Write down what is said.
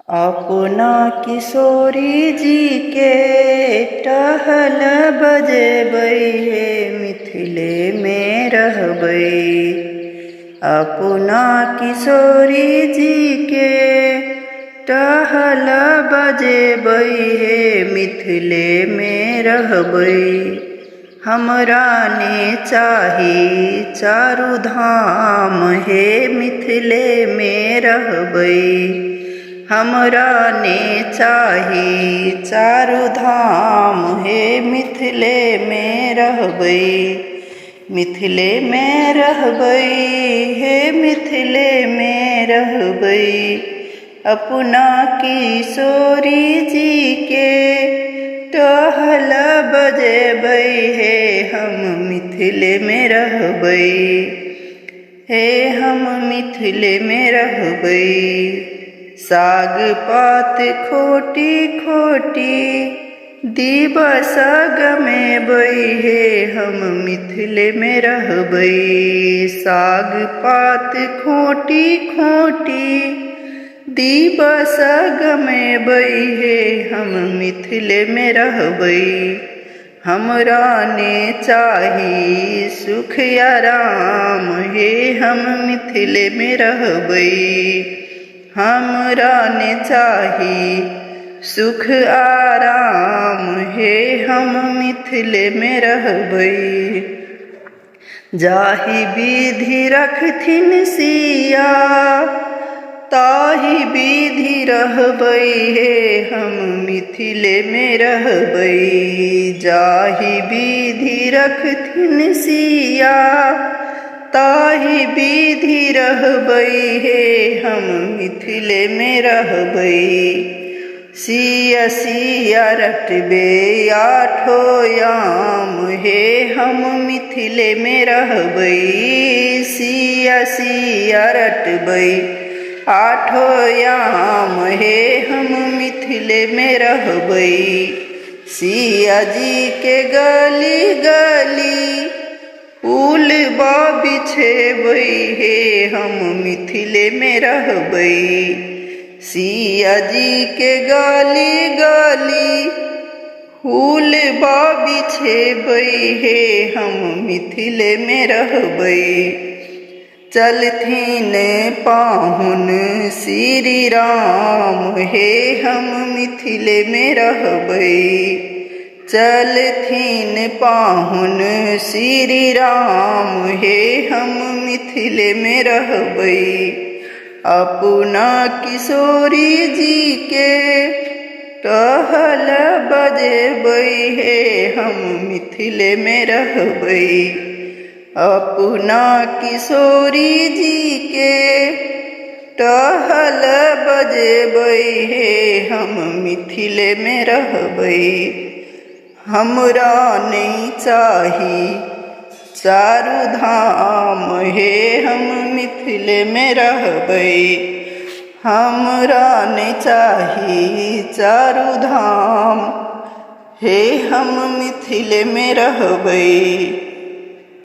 अपना किशोरी जी के टहल बजेबै हे मिथिले में रहबै। अपना किशोरी जी के टहल बजेबै हे मिथिले में रहबै। हमरा ने चाही चारु धाम हे मिथिले में रहबै। हमरा ने चाही चारु धाम हे मिथिले में रहबै। मिथिले में रहबै हे मिथिले में रहबै। अपना किशोरी जी के टहल बजेबै हे हम मिथिले में रहबै। हे हम मिथिले में रहबै। साग पात खोटी खोटी दिवस गमेबै हे हम मिथिले में रहबै। साग पात खोटी खोटी दिवस गमेबै हे हम मिथिले में रहबै। हमरा ने चाही सुख आराम हे हम मिथिले में रहबै। हमरा ने चाही सुख आराम हे हम मिथिले में रहबै। जाहि विधि रखथिन सिया ताहि विधि रहबै हे हम मिथिले में रहबै। जाहि विधि रखथिन सिया ताहि विधि रहबै हे हम मिथिले में रहबै। सिया सिया रटबे आठो याम हे हम मिथिले में रहबै। सिया सिया रटबै आठो याम हे हम मिथिले में रहबै। सिया जी के गली गली फूल बिछेबै हे हम मिथिले में रहबै। सिया जी के गली गली फूल बिछेबै हे हम मिथिले में रहबै। चलथिन पाहुन श्री राम हे हम मिथिले में रहबै। चलथिन पाहुन श्री राम हे हम मिथिले में रहबै। अपना किशोरी जी के टहल बजेबै हे हम मिथिले में रहबै। अपना किशोरी जी के टहल बजेबै हे हम मिथिले में रहबै। हमरा नहीं चाही चारु धाम हे हम मिथिले में रहबै। हमरा नहीं चाही चारु धाम हे हम मिथिले में रहबै।